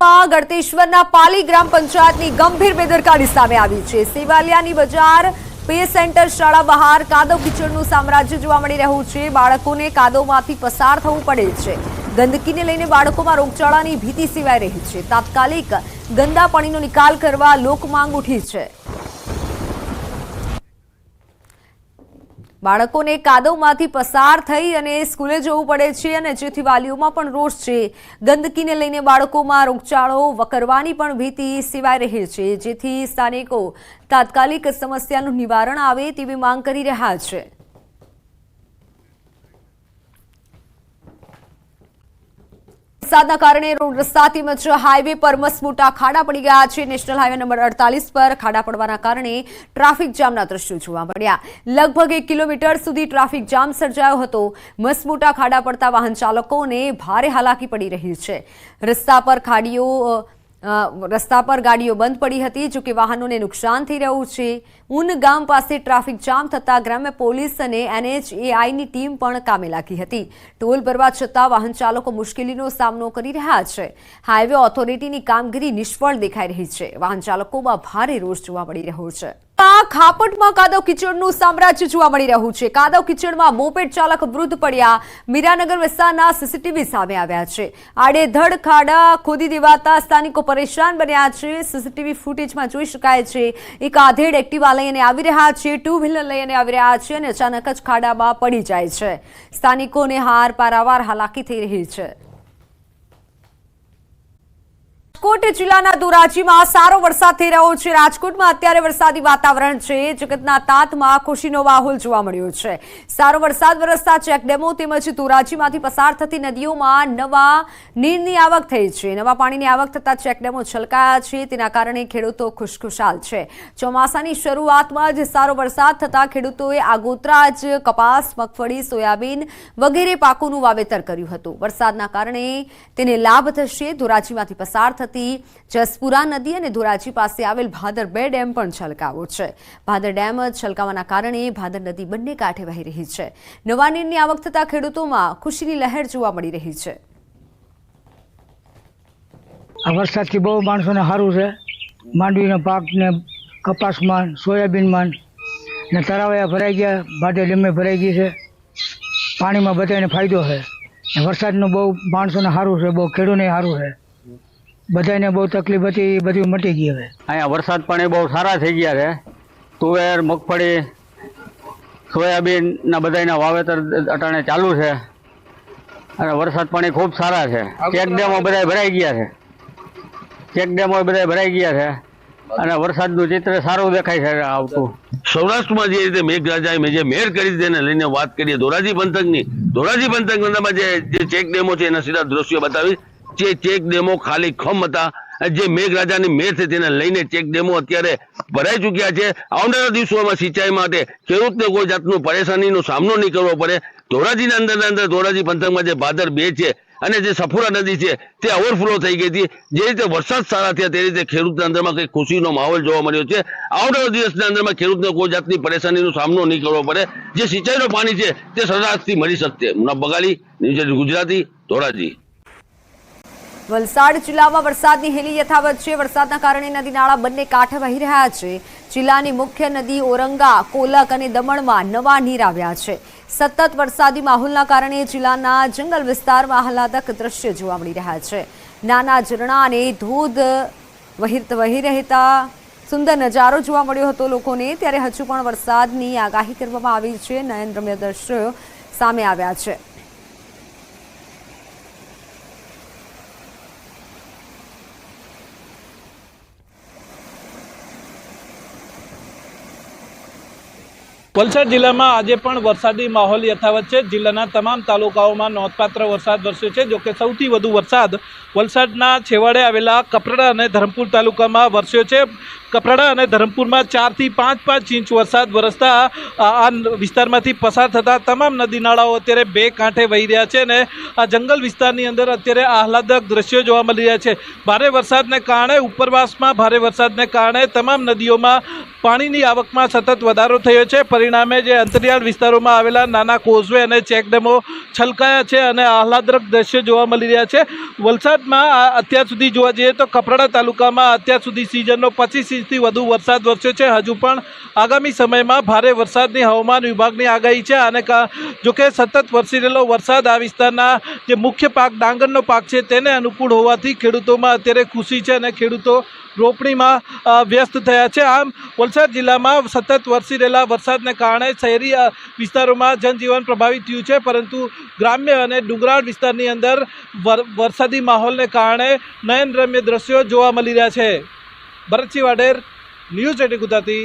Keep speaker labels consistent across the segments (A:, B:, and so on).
A: ગળતેશ્વરના પાલી ગ્રામ પંચાયતની ગંભીર બેદરકારી સામે આવી છે। સેવાલિયાની બજાર પે સેન્ટર શાળા બહાર કાદવ કીચડનું સામ્રાજ્ય જોવા મળી રહ્યું છે। બાળકોને કાદવમાંથી પસાર થવું પડે છે। ગંદકીને લઈને બાળકોમાં રોગચાળાની ભીતિ સેવાઈ રહી છે। તાત્કાલિક ગંદા પાણીનો નિકાલ કરવા લોકમાંગ ઉઠી છે। બાળકોને કાદવમાંથી પસાર થઈ અને સ્કૂલે જવું પડે છે અને જેથી વાલીઓમાં પણ રોષ છે। ગંદકીને લઈને બાળકોમાં રોગચાળો વકરવાની પણ ભીતિ સેવાઈ રહી છે, જેથી સ્થાનિકો તાત્કાલિક સમસ્યાનું નિવારણ આવે તેવી માંગ કરી રહ્યા છે। વરસાદના કારણે રોડ રસ્તા તેમજ હાઈવે પર મસમોટા ખાડા પડી ગયા છે। નેશનલ હાઈવે નંબર 48 પર ખાડા પડવાના કારણે ટ્રાફિક જામના દ્રશ્યો જોવા મળ્યા। લગભગ 1 કિલોમીટર સુધી ટ્રાફિક જામ સર્જાયો હતો। મસમોટા ખાડા પડતા વાહન ચાલકોને ભારે હાલાકી પડી રહી છે। રસ્તા પર ગાડીઓ બંધ પડી હતી, જો કે વાહનોને નુકસાન થઈ રહ્યું છે। ઉન ગામ પાસે ટ્રાફિક જામ થતા ગ્રામ્ય પોલીસ અને NHAIની ટીમ પણ કામે લાગી હતી। ટોલ ભરવા છતાં વાહન ચાલકો મુશ્કેલીનો સામનો કરી રહ્યા છે। હાઈવે ઓથોરિટીની કામગીરી નિષ્ફળ દેખાઈ રહી છે। વાહન ચાલકોમાં ભારે રોષ જોવા મળી રહ્યો છે। ખાપટમાં કાદવ કીચડનું સામ્રાજ્ય જોવા મળી રહ્યું છે। કાદવ કીચડમાં મોપેડ ચાલક વૃદ્ધ પડ્યા। મીરાનગર વિસ્તારના CCTV સામે આવ્યા છે। આડેધડ ખાડા ખોદી દેવાતા સ્થાનિકો પરેશાન બન્યા છે। CCTV ફૂટેજમાં જોઈ શકાય છે એક આધેડ એક્ટિવા લઈને આવી રહ્યા છે, ટુ વ્હીલર લઈને આવી રહ્યા છે અને અચાનક જ ખાડામાં પડી જાય છે। સ્થાનિકોને હાર પારાવાર હાલાકી થઈ રહી છે। રાજકોટ જિલ્લાના ધોરાજીમાં સારો વરસાદ થઈ રહ્યો છે। રાજકોટમાં અત્યારે વરસાદી વાતાવરણ છે। જગતના તાતમાં ખુશીનો માહોલ જોવા મળ્યો છે। સારો વરસાદ વરસતા ચેકડેમો તેમજ ધોરાજીમાંથી પસાર થતી નદીઓમાં નવા નીરની આવક થઈ છે। નવા પાણીની આવક થતા ચેકડેમો છલકાયા છે, તેના કારણે ખેડૂતો ખુશખુશાલ છે। ચોમાસાની શરૂઆતમાં જ સારો વરસાદ થતા ખેડૂતોએ આગોતરા જ કપાસ, મગફળી, સોયાબીન વગેરે પાકોનું વાવેતર કર્યું હતું। વરસાદના કારણે તેને લાભ થશે। ધોરાજીમાંથી પસાર થતી જસપુરા નદી અને ધોરાજી પાસે આવેલ ભાદર 2 ડેમ પણ છલકાવો છે। ભાદર ડેમ છલકાવાના કારણે ભાદર નદી બંને કાંઠે વહી રહી છે। નવા નીરની આવક થતા ખેડૂતોમાં ખુશીની લહેર જોવા મળી રહી છે।
B: આ વરસાદથી બહુ માણસોને સારું છે। માંડવીનો પાક ને કપાસમાં, સોયાબીનમાં ને તળાવયા ભરાઈ ગયા, ભાદર ડેમે ભરાઈ ગઈ છે। પાણીમાં બધાને ફાયદો છે। વરસાદનું બહુ માણસોને સારું છે, બહુ ખેડૂતોને સારું છે। બધાને બહુ તકલીફ હતી એ બધી મટી ગઈ। હવે
C: અહીંયા વરસાદ પાણી બહુ સારા થઈ ગયા છે। તુવેર, મગફળી, સોયાબીનના બધાના વાવેતર અટાણે ચાલુ છે અને વરસાદ પાણી ખૂબ સારા છે। ચેકડેમો બધા ભરાઈ ગયા છે અને વરસાદનું ચિત્ર સારું દેખાય છે આવતું।
D: સૌરાષ્ટ્રમાં જે રીતે મેઘરાજાએ જે મહેર કરી તેને લઈને વાત કરીએ ધોરાજી પંથકમાં જે ચેકડેમો છે એના સીધા દ્રશ્યો બતાવી। જે ચેક ડેમો ખાલી ખમ હતા, જે મેઘરાજાની મેર છે તેને લઈને ચેક ડેમો અત્યારે ભરાઈ ચૂક્યા છે। આવનારા દિવસોમાં સિંચાઈ માટે ખેડૂતને કોઈ જાતનું પરેશાનીનો સામનો નહીં કરવો પડે। ધોરાજીના અંદર ધોરાજી પંથકમાં જે ભાદર 2 છે અને જે સફુરા નદી છે તે ઓવરફ્લો થઈ ગઈ હતી। જે રીતે વરસાદ સારા થયા તે રીતે ખેડૂતના અંદરમાં કંઈક ખુશીનો માહોલ જોવા મળ્યો છે। આવનારા દિવસના અંદરમાં ખેડૂતને કોઈ જાતની પરેશાનીનો સામનો નહીં કરવો પડે। જે સિંચાઈનું પાણી છે તે સરળતાથી મળી શકશે। મુનાફ બગાડી, ન્યૂઝ ગુજરાતી, ધોરાજી।
A: વલસાડ જિલ્લામાં વરસાદની હેલી યથાવત છે। વરસાદના કારણે નદી નાળા બંને કાંઠે વહી રહ્યા છે। જિલ્લાની મુખ્ય નદી ઓરંગા, કોલક અને દમણમાં નવા નીર આવ્યા છે। સતત વરસાદી માહોલના કારણે જિલ્લાના જંગલ વિસ્તારમાં આહલાદક દ્રશ્ય જોવા મળી રહ્યા છે। નાના ઝરણા અને ધોધ વહી રહેતા સુંદર નજારો જોવા મળ્યો હતો લોકોને। ત્યારે હજુ પણ વરસાદની આગાહી કરવામાં આવી છે। નયનરમ્ય દ્રશ્યો સામે આવ્યા છે।
E: વલસાડ જિલ્લામાં આજે પણ વરસાદી માહોલ યથાવત છે। જિલ્લાના તમામ તાલુકાઓમાં નોંધપાત્ર વરસાદ વરસ્યો છે। જોકે સૌથી વધુ વરસાદ વલસાડના છેવાડે આવેલા કપરાડા અને ધરમપુર તાલુકામાં વરસ્યો છે। કપરાડા અને ધરમપુરમાં 4 થી 5 ઇંચ વરસાદ વરસતા આ વિસ્તારમાંથી પસાર થતા તમામ નદી નાળાઓ અત્યારે બે કાંઠે વહી રહ્યા છે અને આ જંગલ વિસ્તારની અંદર અત્યારે આહલાદક દ્રશ્યો જોવા મળી રહ્યા છે। ભારે વરસાદને કારણે ઉપરવાસમાં ભારે વરસાદને કારણે તમામ નદીઓમાં પાણીની આવકમાં સતત વધારો થયો છે। પરિણામે જે અંતરિયાળ વિસ્તારોમાં આવેલા નાના કોઝવે અને ચેકડેમો છલકાયા છે અને આહલાદક દ્રશ્યો જોવા મળી રહ્યા છે। વલસાડમાં અત્યાર સુધી જોવા જઈએ તો કપરાડા તાલુકામાં અત્યાર સુધી સિઝનનો 25 ઇંચથી વધુ વરસાદ વરસ્યો છે। હજુ પણ આગામી સમયમાં ભારે વરસાદની હવામાન વિભાગની આગાહી છે અને જોકે સતત વરસી રહેલો વરસાદ આ વિસ્તારના જે મુખ્ય પાક ડાંગરનો પાક છે તેને અનુકૂળ હોવાથી ખેડૂતોમાં અત્યારે ખુશી છે અને ખેડૂતો રોપણીમાં વ્યસ્ત થયા છે। આમ વલસાડ જિલ્લામાં સતત વરસી રહેલા વરસાદને કારણે શહેરી વિસ્તારોમાં જનજીવન પ્રભાવિત થયું છે, પરંતુ ગ્રામ્ય અને ડુંગરાળ વિસ્તારની અંદર વરસાદી માહોલને કારણે નયનરમ્ય દ્રશ્યો જોવા મળી રહ્યા છે। ભરતસિંહ વાડેર, ન્યૂઝ 18 ગુજરાતી,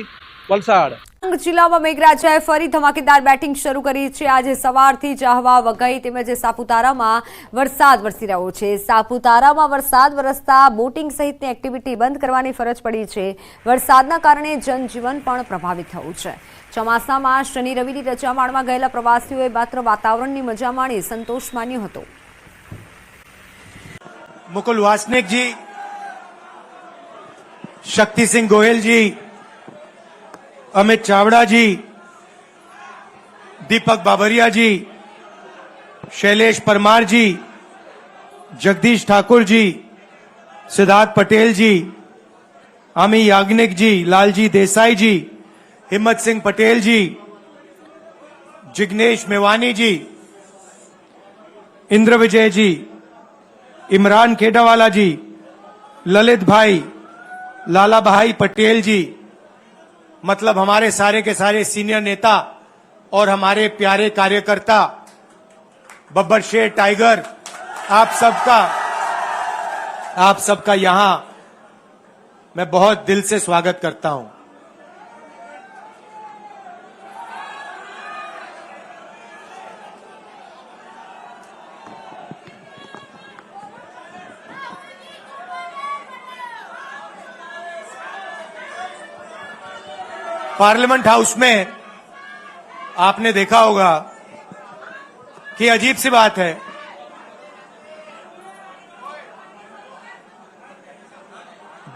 E: વલસાડ।
A: ડાંગ જિલ્લામાં મેઘરાજાએ ફરી ધમાકેદાર બેટિંગ શરૂ કરી છે। આજે સવારથી જ આહવા, વઘઈ તેમજ સાપુતારામાં વરસાદ વરસી રહ્યો છે। સાપુતારામાં વરસાદ વરસતા બોટિંગ સહિતની એક્ટિવિટી બંધ કરવાની ફરજ પડી છે। વરસાદના કારણે જનજીવન પણ પ્રભાવિત થયું છે। ચોમાસામાં શનિ રવિની રજા માણવા ગયેલા પ્રવાસીઓએ માત્ર વાતાવરણની મજા માણી સંતોષ માન્યો હતો।
F: मुकुल वासनिक जी, शक्ति सिंह गोयल जी, अमित चावड़ा जी, दीपक बाबरिया जी, शैलेश परमार जी, जगदीश ठाकुर जी, सिद्धार्थ पटेल जी, आमी याग्निक जी, लालजी देसाई जी, हिम्मत सिंह पटेल जी, जिग्नेश मेवानी जी, इंद्र विजय जी, इमरान खेडावाला जी, ललित भाई, लाला भाई पटेल जी, मतलब हमारे सारे के सारे सीनियर नेता और हमारे प्यारे कार्यकर्ता, बब्बर शेर टाइगर, आप सबका यहां मैं बहुत दिल से स्वागत करता हूं। पार्लियामेंट हाउस में आपने देखा होगा कि अजीब सी बात है,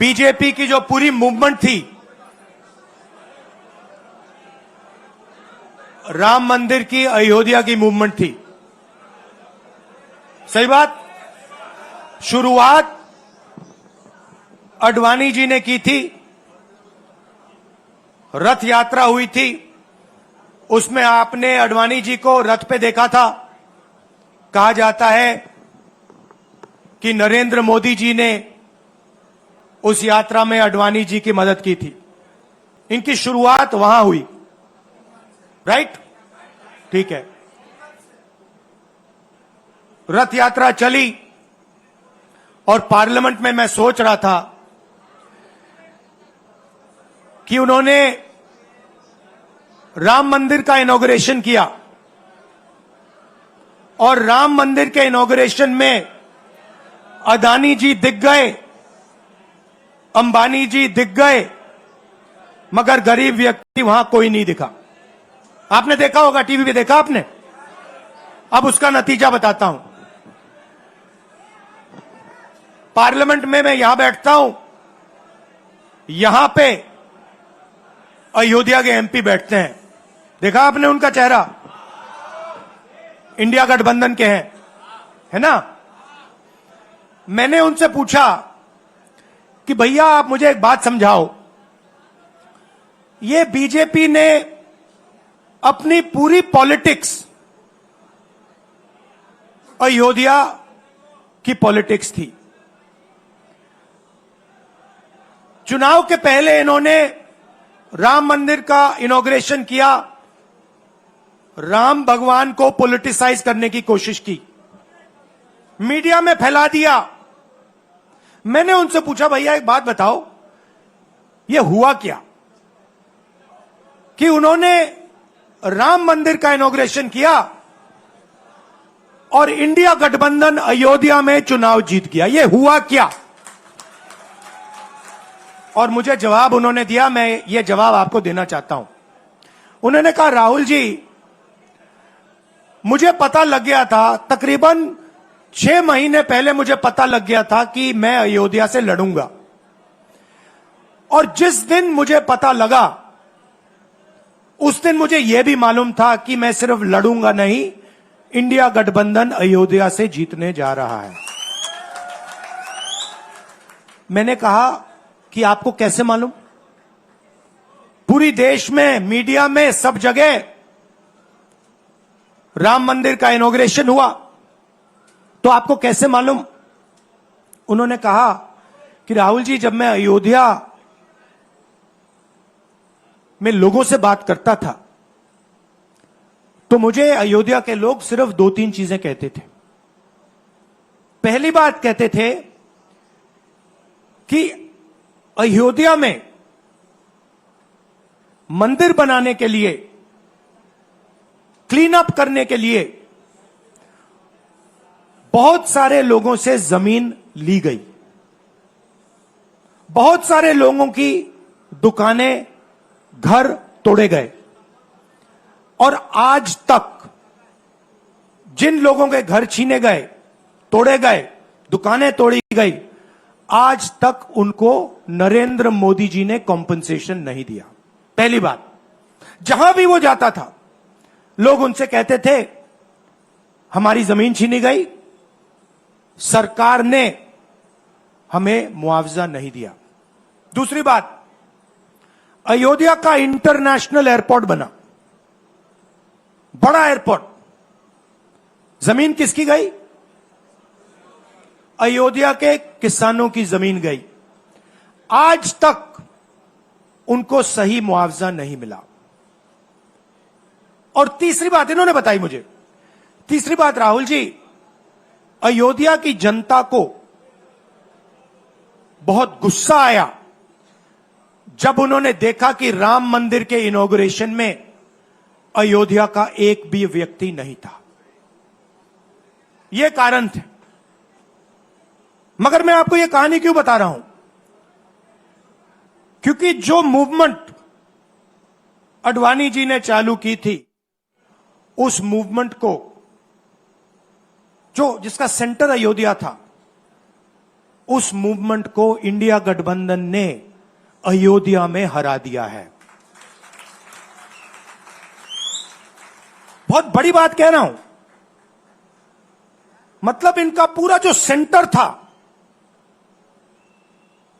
F: बीजेपी की जो पूरी मूवमेंट थी, राम मंदिर की, अयोध्या की मूवमेंट थी। सही बात, शुरुआत अडवाणी जी ने की थी, रथ यात्रा हुई थी, उसमें आपने अडवाणी जी को रथ पे देखा था। कहा जाता है कि नरेंद्र मोदी जी ने उस यात्रा में अडवाणी जी की मदद की थी। इनकी शुरुआत वहां हुई, राइट? ठीक है। रथ यात्रा चली और पार्लियामेंट में मैं सोच रहा था कि उन्होंने राम मंदिर का इनॉग्रेशन किया और राम मंदिर के इनॉग्रेशन में अदानी जी दिख गए, अंबानी जी दिख गए, मगर गरीब व्यक्ति वहां कोई नहीं दिखा। आपने देखा होगा, टीवी पे देखा आपने। अब उसका नतीजा बताता हूं। पार्लियामेंट में मैं यहां बैठता हूं, यहां पे अयोध्या के एमपी बैठते हैं। देखा आपने उनका चेहरा, इंडिया गठबंधन के हैं, है ना। मैंने उनसे पूछा कि भैया आप मुझे एक बात समझाओ, ये बीजेपी ने अपनी पूरी पॉलिटिक्स अयोध्या की पॉलिटिक्स थी। चुनाव के पहले इन्होंने राम मंदिर का इनॉग्रेशन किया, राम भगवान को पॉलिटिसाइज करने की कोशिश की, मीडिया में फैला दिया। मैंने उनसे पूछा भैया एक बात बताओ, ये हुआ क्या कि उन्होंने राम मंदिर का इनॉग्रेशन किया और इंडिया गठबंधन अयोध्या में चुनाव जीत गया, ये हुआ क्या? और मुझे जवाब उन्होंने दिया, मैं ये जवाब आपको देना चाहता हूं। उन्होंने कहा राहुल जी, मुझे पता लग गया था, तकरीबन 6 महीने पहले मुझे पता लग गया था कि मैं अयोध्या से लड़ूंगा, और जिस दिन मुझे पता लगा उस दिन मुझे यह भी मालूम था कि मैं सिर्फ लड़ूंगा नहीं, इंडिया गठबंधन अयोध्या से जीतने जा रहा है। मैंने कहा कि आपको कैसे मालूम? पूरी देश में, मीडिया में, सब जगह राम मंदिर का इनॉग्रेशन हुआ, तो आपको कैसे मालूम? उन्होंने कहा कि राहुल जी, जब मैं अयोध्या में लोगों से बात करता था तो मुझे अयोध्या के लोग सिर्फ 2-3 चीजें कहते थे। पहली बात कहते थे कि अयोध्या में मंदिर बनाने के लिए, क्लीन अप करने के लिए बहुत सारे लोगों से जमीन ली गई, बहुत सारे लोगों की दुकानें, घर तोड़े गए, और आज तक जिन लोगों के घर छीने गए, तोड़े गए, दुकानें तोड़ी गई, आज तक उनको नरेंद्र मोदी जी ने कॉम्पनसेशन नहीं दिया। पहली बात। जहां भी वो जाता था लोग उनसे कहते थे हमारी जमीन छीनी गई, सरकार ने हमें मुआवजा नहीं दिया। दूसरी बात, अयोध्या का इंटरनेशनल एयरपोर्ट बना, बड़ा एयरपोर्ट, जमीन किसकी गई? अयोध्या के किसानों की जमीन गई। आज तक उनको सही मुआवजा नहीं मिला। और तीसरी बात इन्होंने बताई मुझे, तीसरी बात, राहुल जी, अयोध्या की जनता को बहुत गुस्सा आया जब उन्होंने देखा कि राम मंदिर के इनॉग्रेशन में अयोध्या का एक भी व्यक्ति नहीं था। यह कारण थे। मगर मैं आपको यह कहानी क्यों बता रहा हूं? क्योंकि जो मूवमेंट अडवाणी जी ने चालू की थी, उस मूवमेंट को, जिसका सेंटर अयोध्या था, उस मूवमेंट को इंडिया गठबंधन ने अयोध्या में हरा दिया है। बहुत बड़ी बात कह रहा हूं। मतलब इनका पूरा जो सेंटर था,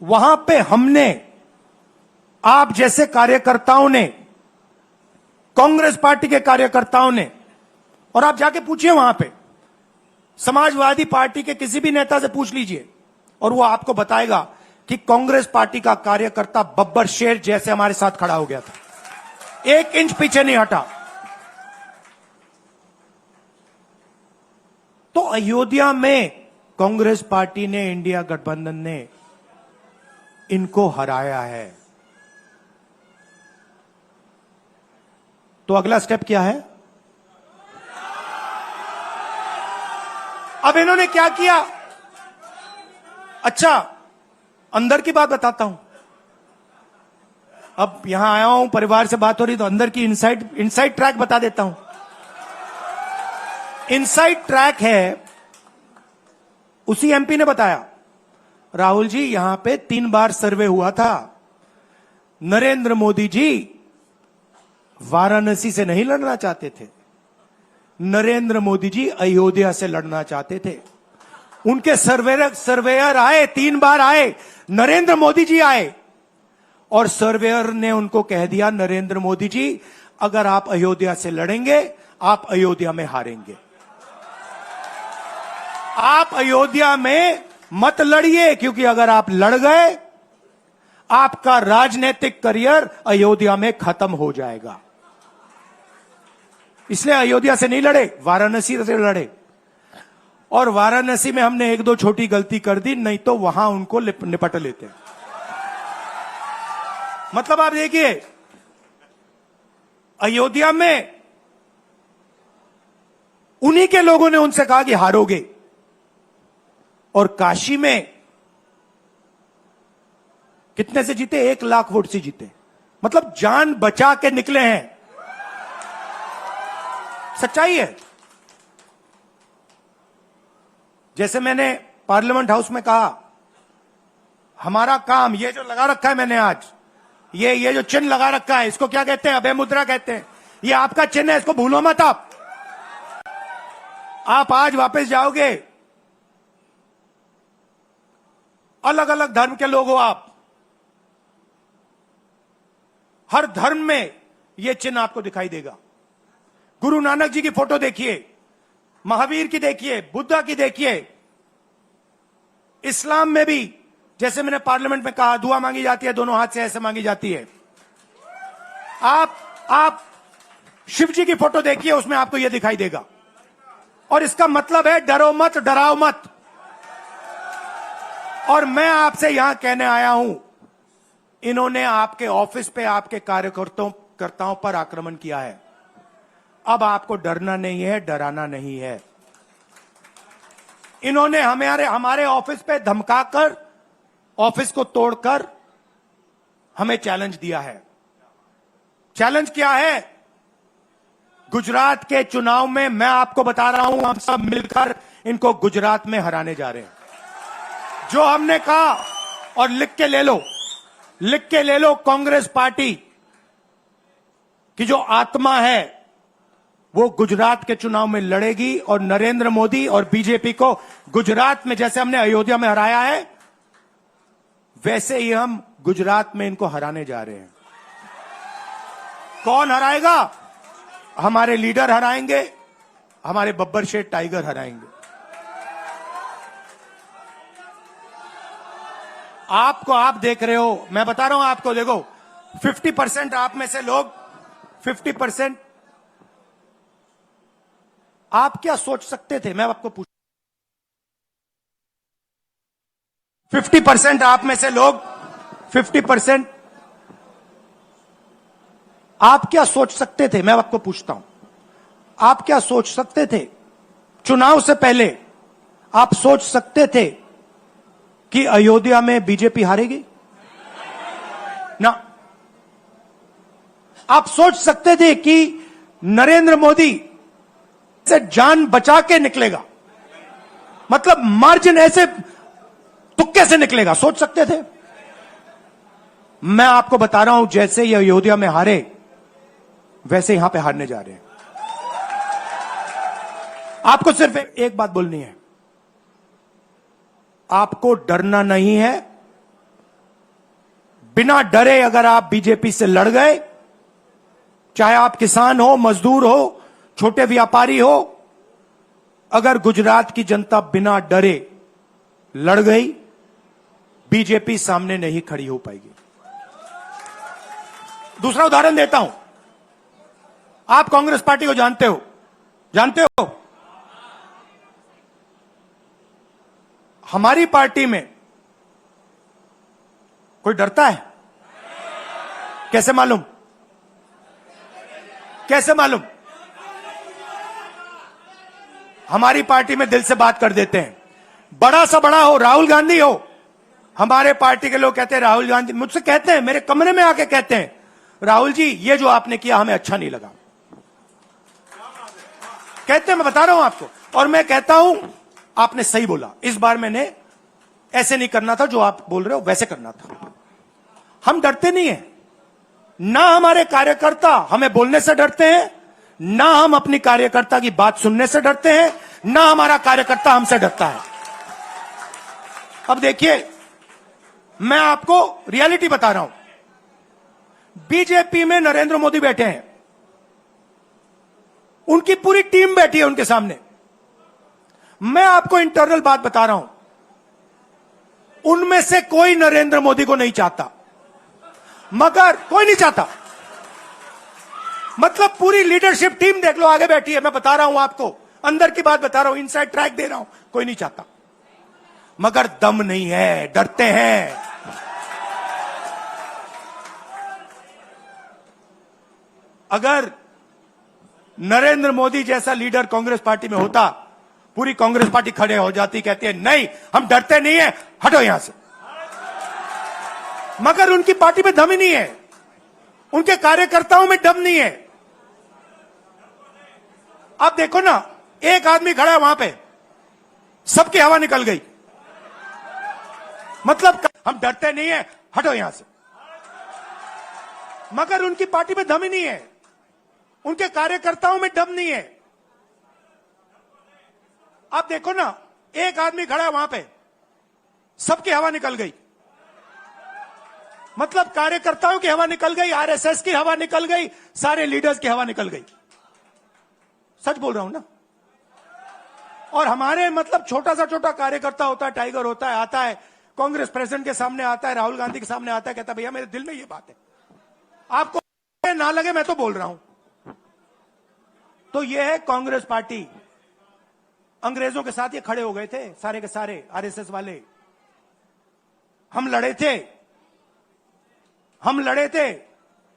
F: वहां पे हमने, आप जैसे कार्यकर्ताओं ने, कांग्रेस पार्टी के कार्यकर्ताओं ने, और आप जाके पूछिए वहां पे, समाजवादी पार्टी के किसी भी नेता से पूछ लीजिए और वो आपको बताएगा कि कांग्रेस पार्टी का कार्यकर्ता बब्बर शेर जैसे हमारे साथ खड़ा हो गया था, 1 इंच पीछे नहीं हटा। तो अयोध्या में कांग्रेस पार्टी ने, इंडिया गठबंधन ने इनको हराया है। तो अगला स्टेप क्या है? अब इन्होंने क्या किया? अच्छा, अंदर की बात बताता हूं। अब यहां आया हूं, परिवार से बात हो रही, तो अंदर की इनसाइड ट्रैक बता देता हूं। इनसाइड ट्रैक है, उसी एमपी ने बताया, राहुल जी यहां पे 3 बार सर्वे हुआ था। नरेंद्र मोदी जी वाराणसी से नहीं लड़ना चाहते थे, नरेंद्र मोदी जी अयोध्या से लड़ना चाहते थे। उनके सर्वेयर आए, 3 बार आए, नरेंद्र मोदी जी आए, और सर्वेयर ने उनको कह दिया, नरेंद्र मोदी जी अगर आप अयोध्या से लड़ेंगे, आप अयोध्या में हारेंगे, आप अयोध्या में मत लड़िए, क्योंकि अगर आप लड़ गए, आपका राजनीतिक करियर अयोध्या में खत्म हो जाएगा। इसलिए अयोध्या से नहीं लड़े, वाराणसी से लड़े। और वाराणसी में हमने 1-2 छोटी गलती कर दी, नहीं तो वहां उनको निपट लेते। मतलब आप देखिए, अयोध्या में उन्हीं के लोगों ने उनसे कहा कि हारोगे, और काशी में कितने से जीते? 1 लाख वोट से जीते। मतलब जान बचा के निकले हैं। सच्चाई है। जैसे मैंने पार्लियामेंट हाउस में कहा, हमारा काम, ये जो लगा रखा है मैंने आज, ये जो चिन्ह लगा रखा है इसको क्या कहते हैं? अभय मुद्रा कहते हैं। ये आपका चिन्ह है, इसको भूलो मत आप आज वापस जाओगे। अलग अलग धर्म के लोग हो आप, हर धर्म में यह चिन्ह आपको दिखाई देगा। गुरु नानक जी की फोटो देखिए, महावीर की देखिए, बुद्धा की देखिए। इस्लाम में भी जैसे मैंने पार्लियामेंट में कहा, दुआ मांगी जाती है दोनों हाथ से, ऐसे मांगी जाती है। आप शिव जी की फोटो देखिए, उसमें आपको यह दिखाई देगा। और इसका मतलब है डरो मत, डराओ मत। और मैं आपसे यहां कहने आया हूं, इन्होंने आपके ऑफिस पे आपके कार्यकर्ताओं पर आक्रमण किया है। अब आपको डरना नहीं है, डराना नहीं है। इन्होंने हमारे ऑफिस पे धमकाकर, ऑफिस को तोड़कर हमें चैलेंज दिया है। चैलेंज क्या है? गुजरात के चुनाव में मैं आपको बता रहा हूं, हम सब मिलकर इनको गुजरात में हराने जा रहे हैं। जो हमने कहा, और लिख के ले लो, कांग्रेस पार्टी की जो आत्मा है वो गुजरात के चुनाव में लड़ेगी। और नरेंद्र मोदी और बीजेपी को गुजरात में जैसे हमने अयोध्या में हराया है, वैसे ही हम गुजरात में इनको हराने जा रहे हैं। कौन हराएगा? हमारे लीडर हराएंगे, हमारे बब्बर शेठ टाइगर हराएंगे। आप देख रहे हो, मैं बता रहा हूं आपको। देखो 50% आप में से लोग, 50% आप क्या सोच सकते थे? मैं आपको पूछ, 50% आप में से लोग, 50% आप क्या सोच सकते थे? मैं आपको पूछता हूं, आप क्या सोच सकते थे? चुनाव से पहले आप सोच सकते थे कि अयोध्या में बीजेपी हारेगी? ना। आप सोच सकते थे कि नरेंद्र मोदी से जान बचा के निकलेगा? मतलब मार्जिन ऐसे तुक्के से निकलेगा, सोच सकते थे? मैं आपको बता रहा हूं, जैसे ये अयोध्या में हारे, वैसे यहां पे हारने जा रहे हैं। आपको सिर्फ एक बात बोलनी है, आपको डरना नहीं है। बिना डरे अगर आप बीजेपी से लड़ गए, चाहे आप किसान हो, मजदूर हो, छोटे व्यापारी हो, अगर गुजरात की जनता बिना डरे लड़ गई, बीजेपी सामने नहीं खड़ी हो पाएगी। दूसरा उदाहरण देता हूं। आप कांग्रेस पार्टी को जानते हो? हमारी पार्टी में कोई डरता है? कैसे मालूम? हमारी पार्टी में दिल से बात कर देते हैं। बड़ा सा बड़ा हो, राहुल गांधी हो, हमारे पार्टी के लोग कहते हैं राहुल गांधी, मुझसे कहते हैं, मेरे कमरे में आके कहते हैं, राहुल जी ये जो आपने किया हमें अच्छा नहीं लगा। कहते हैं, मैं बता रहा हूं आपको। और मैं कहता हूं आपने सही बोला, इस बार मैंने ऐसे नहीं करना था, जो आप बोल रहे हो वैसे करना था। हम डरते नहीं है, ना हमारे कार्यकर्ता हमें बोलने से डरते हैं, ना हम अपनी कार्यकर्ता की बात सुनने से डरते हैं, ना हमारा कार्यकर्ता हमसे डरता है। अब देखिए, मैं आपको रियलिटी बता रहा हूं। बीजेपी में नरेंद्र मोदी बैठे हैं, उनकी पूरी टीम बैठी है उनके सामने। मैं आपको इंटरनल बात बता रहा हूं, उनमें से कोई नरेंद्र मोदी को नहीं चाहता, मगर कोई नहीं चाहता। मतलब पूरी लीडरशिप टीम देख लो, आगे बैठी है। मैं बता रहा हूं आपको, अंदर की बात बता रहा हूं, इनसाइड ट्रैक दे रहा हूं, कोई नहीं चाहता, मगर दम नहीं है, डरते हैं। अगर नरेंद्र मोदी जैसा लीडर कांग्रेस पार्टी में होता, पूरी कांग्रेस पार्टी खड़े हो जाती, कहती है नहीं हम डरते नहीं है, हटो यहां से। मगर उनकी पार्टी में दम ही नहीं है, उनके कार्यकर्ताओं में दम नहीं है। आप देखो ना, एक आदमी खड़ा है वहां पे, सबकी हवा निकल गई। मतलब हम डरते नहीं है, हटो यहां से। मगर उनकी पार्टी में दम ही नहीं है, उनके कार्यकर्ताओं में दम नहीं है। आप देखो ना, एक आदमी खड़ा है वहां पे, सबकी हवा निकल गई। मतलब कार्यकर्ताओं की हवा निकल गई, आरएसएस की हवा निकल गई, सारे लीडर्स की हवा निकल गई। सच बोल रहा हूं ना। और हमारे मतलब छोटा कार्यकर्ता होता है, टाइगर होता है, आता है कांग्रेस प्रेसिडेंट के सामने, आता है राहुल गांधी के सामने, आता है, कहता है भैया मेरे दिल में ये बात है, आपको ना लगे मैं तो बोल रहा हूं। तो ये है कांग्रेस पार्टी। अंग्रेजों के साथ ये खड़े हो गए थे सारे के सारे आरएसएस वाले। हम लड़े थे,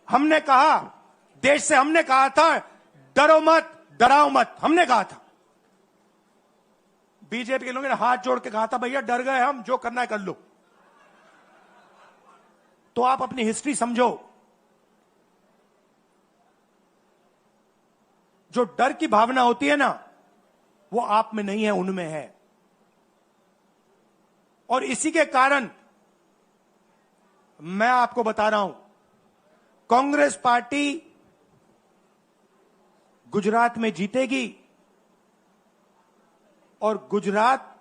F: हमने कहा, देश से हमने कहा था डरो मत, डराओ मत, हमने कहा था। बीजेपी के लोगों ने हाथ जोड़ के कहा था भैया डर गए हम, जो करना है कर लो। तो आप अपनी हिस्ट्री समझो। जो डर की भावना होती है ना, वो आप में नहीं है, उनमें है। और इसी के कारण मैं आपको बता रहा हूं, कांग्रेस पार्टी गुजरात में जीतेगी और गुजरात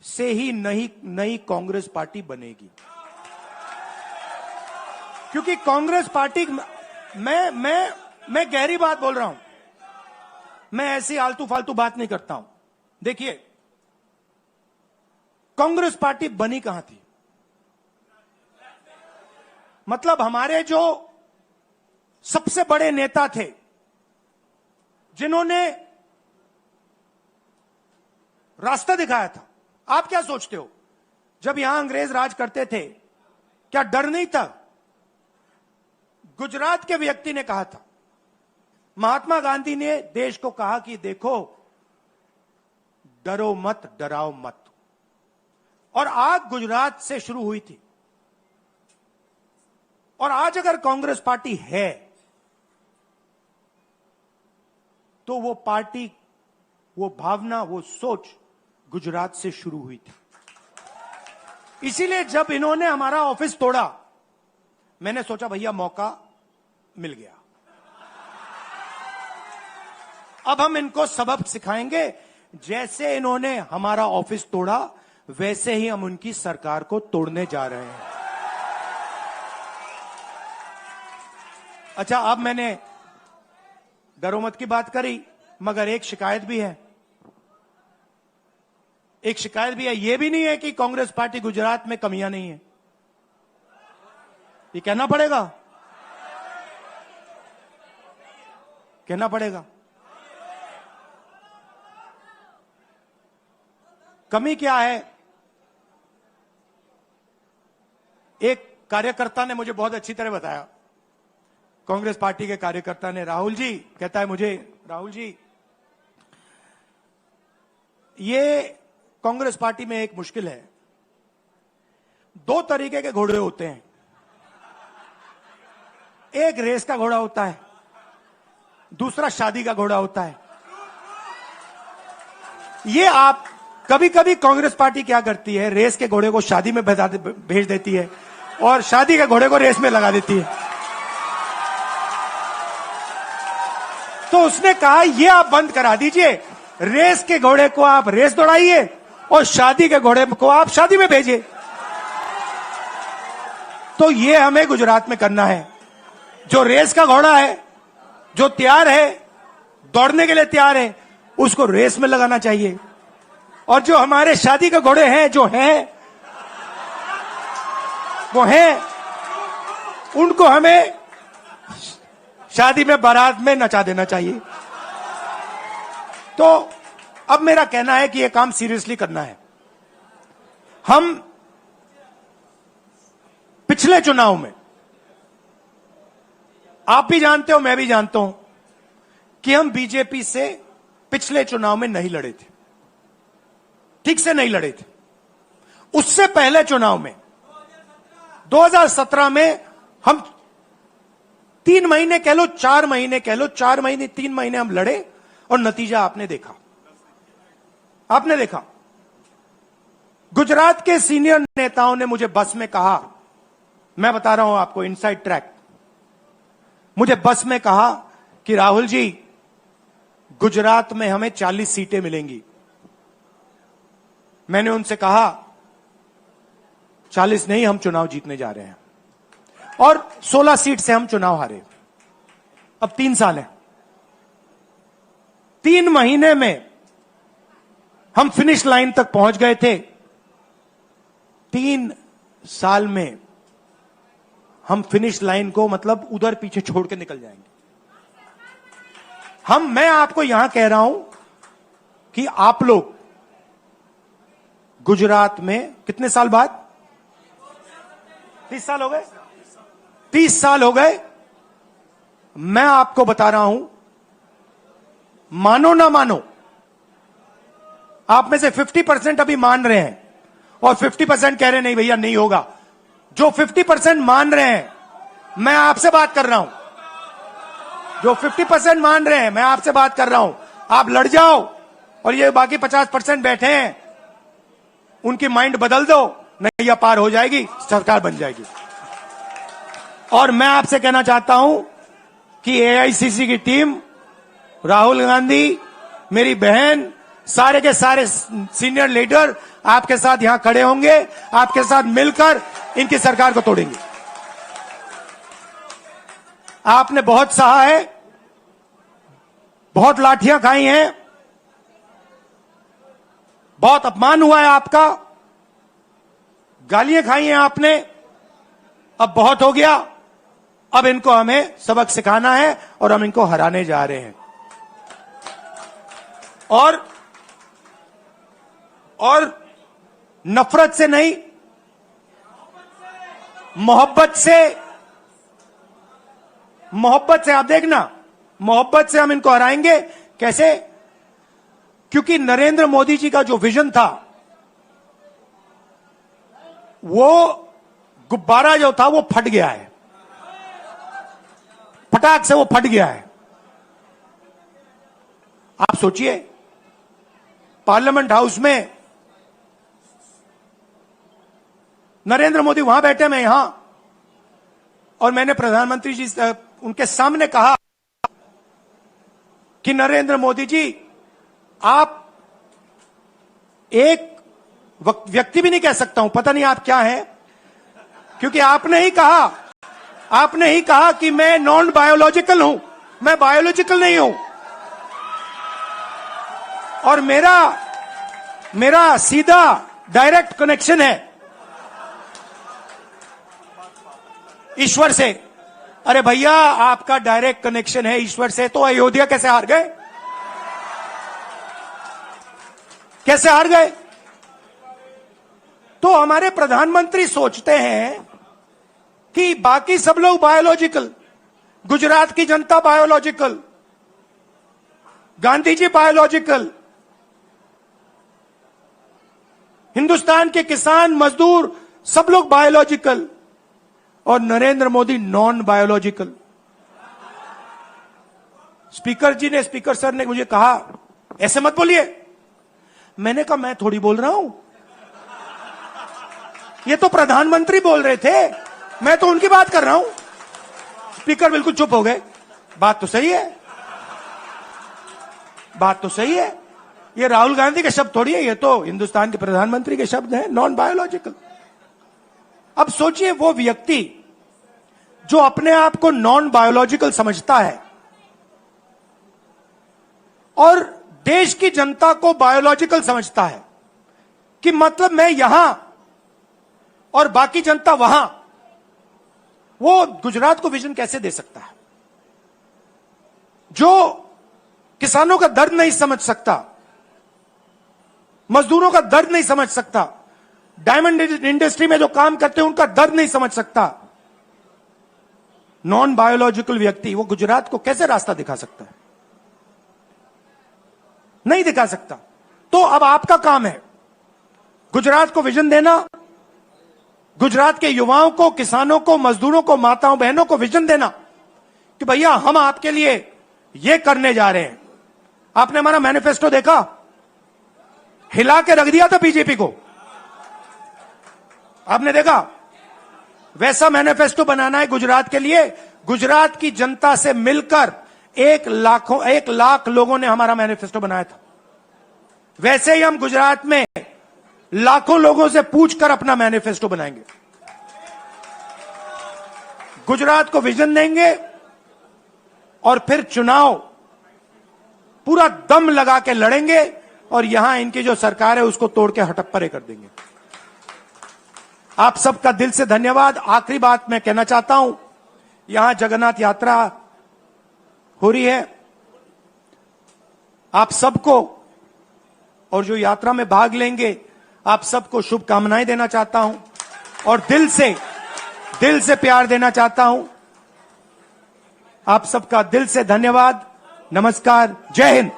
F: से ही नई कांग्रेस पार्टी बनेगी। क्योंकि कांग्रेस पार्टी, मैं गहरी बात बोल रहा हूं, मैं ऐसी आलतू फालतू बात नहीं करता हूं। देखिए, कांग्रेस पार्टी बनी कहां थी? मतलब हमारे जो सबसे बड़े नेता थे, जिन्होंने रास्ता दिखाया था। आप क्या सोचते हो, जब यहां अंग्रेज राज करते थे, क्या डर नहीं था? गुजरात के व्यक्ति ने कहा था, महात्मा गांधी ने देश को कहा कि देखो, डरो मत, डराओ मत। और आग गुजरात से शुरू हुई थी। और आज अगर कांग्रेस पार्टी है, तो वो पार्टी, वो भावना, वो सोच गुजरात से शुरू हुई थी। इसीलिए जब इन्होंने हमारा ऑफिस तोड़ा, मैंने सोचा भैया मौका मिल गया, अब हम इनको सबक सिखाएंगे। जैसे इन्होंने हमारा ऑफिस तोड़ा, वैसे ही हम उनकी सरकार को तोड़ने जा रहे हैं। अच्छा, अब मैंने डरो मत की बात करी, मगर एक शिकायत भी है। ये भी नहीं है कि कांग्रेस पार्टी गुजरात में कमियां नहीं है, ये कहना पड़ेगा। कमी क्या है? एक कार्यकर्ता ने मुझे बहुत अच्छी तरह बताया, कांग्रेस पार्टी के कार्यकर्ता ने, राहुल जी, कहता है मुझे, राहुल जी, ये कांग्रेस पार्टी में एक मुश्किल है, 2 तरीके के घोड़े होते हैं। एक रेस का घोड़ा होता है, दूसरा शादी का घोड़ा होता है। ये आप कभी कभी कांग्रेस पार्टी क्या करती है, रेस के घोड़े को शादी में भेज देती है और शादी के घोड़े को रेस में लगा देती है। तो उसने कहा ये आप बंद करा दीजिए, रेस के घोड़े को आप रेस दौड़ाइए और शादी के घोड़े को आप शादी में भेजिए। तो ये हमें गुजरात में करना है। जो रेस का घोड़ा है, जो तैयार है, दौड़ने के लिए तैयार है, उसको रेस में लगाना चाहिए। और जो हमारे शादी के घोड़े हैं, वो हैं, उनको हमें शादी में, बारात में नचा देना चाहिए। तो अब मेरा कहना है कि यह काम सीरियसली करना है। हम पिछले चुनाव में, आप भी जानते हो, मैं भी जानता हूं कि हम बीजेपी से पिछले चुनाव में नहीं लड़े थे, ठीक से नहीं लड़े थे। उससे पहले चुनाव में 2017 में हम 3 महीने कह लो, 4 महीने कह लो, 4 महीने 3 महीने हम लड़े और नतीजा आपने देखा। गुजरात के सीनियर नेताओं ने मुझे बस में कहा, मैं बता रहा हूं आपको इनसाइड ट्रैक, मुझे बस में कहा कि राहुल जी गुजरात में हमें 40 सीटें मिलेंगी। मैंने उनसे कहा 40 नहीं, हम चुनाव जीतने जा रहे हैं और 16 सीट से हम चुनाव हारे। अब 3 साल है, 3 महीने में हम फिनिश लाइन तक पहुंच गए थे। 3 साल में हम फिनिश लाइन को मतलब उधर पीछे छोड़ के निकल जाएंगे। मैं आपको यहां कह रहा हूं कि आप लोग गुजरात में कितने साल बाद, 30 साल हो गए, 30 साल हो गए। मैं आपको बता रहा हूं, मानो ना मानो, आप में से 50% अभी मान रहे हैं और 50% कह रहे नहीं भैया नहीं होगा। जो 50% मान रहे हैं, मैं आपसे बात कर रहा हूं। जो 50% मान रहे हैं, मैं आपसे बात कर रहा हूं। आप लड़ जाओ और ये बाकी 50% बैठे हैं, उनकी माइंड बदल दो, नैया पार हो जाएगी, सरकार बन जाएगी। और मैं आपसे कहना चाहता हूं कि एआईसीसी की टीम, राहुल गांधी, मेरी बहन, सारे के सारे सीनियर लीडर आपके साथ यहां खड़े होंगे, आपके साथ मिलकर इनकी सरकार को तोड़ेंगे। आपने बहुत सहा है, बहुत लाठियां खाई हैं, बहुत अपमान हुआ है आपका, गालियां खाई हैं आपने। अब बहुत हो गया, अब इनको हमें सबक सिखाना है और हम इनको हराने जा रहे हैं। और नफरत से नहीं, मोहब्बत से आप देखना, मोहब्बत से हम इनको हराएंगे। कैसे? क्योंकि नरेंद्र मोदी जी का जो विजन था, वो गुब्बारा जो था वो फट गया है, फटाक से वो फट गया है। आप सोचिए, पार्लियामेंट हाउस में नरेंद्र मोदी वहां बैठे, मैं यहां, और मैंने प्रधानमंत्री जी उनके सामने कहा कि नरेंद्र मोदी जी, आप एक व्यक्ति भी नहीं कह सकता हूं, पता नहीं आप क्या हैं, क्योंकि आपने ही कहा कि मैं नॉन बायोलॉजिकल हूं, मैं बायोलॉजिकल नहीं हूं, और मेरा सीधा डायरेक्ट कनेक्शन है ईश्वर से। अरे भैया, आपका डायरेक्ट कनेक्शन है ईश्वर से, तो अयोध्या कैसे हार गए? कैसे हार गए? तो हमारे प्रधानमंत्री सोचते हैं कि बाकी सब लोग बायोलॉजिकल, गुजरात की जनता बायोलॉजिकल, गांधी जी बायोलॉजिकल, हिंदुस्तान के किसान मजदूर सब लोग बायोलॉजिकल, और Narendra Modi non biological. Speaker sir ने मुझे कहा ऐसे मत बोलिए। मैंने कहा मैं थोड़ी बोल रहा हूं, ये तो प्रधानमंत्री बोल रहे थे, मैं तो उनकी बात कर रहा हूं। स्पीकर बिल्कुल चुप हो गए। बात तो सही है, बात तो सही है, ये राहुल गांधी के शब्द थोड़ी है, ये तो हिंदुस्तान के प्रधानमंत्री के शब्द हैं, नॉन बायोलॉजिकल। अब सोचिए, वो व्यक्ति जो अपने आप को नॉन बायोलॉजिकल समझता है और देश की जनता को बायोलॉजिकल समझता है, कि मतलब मैं यहां और बाकी जनता वहां, वो गुजरात को विजन कैसे दे सकता है? जो किसानों का दर्द नहीं समझ सकता, मजदूरों का दर्द नहीं समझ सकता, डायमंड इंडस्ट्री में जो काम करते हैं उनका दर्द नहीं समझ सकता, नॉन बायोलॉजिकल व्यक्ति वो गुजरात को कैसे रास्ता दिखा सकता है? नहीं दिखा सकता। तो अब आपका काम है गुजरात को विजन देना, गुजरात के युवाओं को, किसानों को, मजदूरों को, माताओं बहनों को विजन देना कि भैया हम आपके लिए ये करने जा रहे हैं। आपने हमारा मैनिफेस्टो देखा, हिला के रख दिया था बीजेपी को, आपने देखा? वैसा मैनिफेस्टो बनाना है गुजरात के लिए। गुजरात की जनता से मिलकर 1 लाख लोगों ने हमारा मैनिफेस्टो बनाया था। वैसे ही हम गुजरात में लाखों लोगों से पूछकर अपना मैनिफेस्टो बनाएंगे। गुजरात को विजन देंगे और फिर चुनाव पूरा दम लगा के लड़ेंगे और यहां इनकी जो सरकार है उसको तोड़ के हटप्परे कर देंगे। आप सबका दिल से धन्यवाद। आखिरी बात मैं कहना चाहता हूं, यहां जगन्नाथ यात्रा हो रही है। आप सबको और जो यात्रा में भाग लेंगे आप सबको शुभकामनाएं देना चाहता हूं और दिल से प्यार देना चाहता हूं। आप सबका दिल से धन्यवाद। नमस्कार, जय हिंद।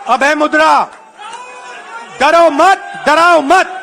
F: अब है मुद्रा, डरो मत, डराओ मत।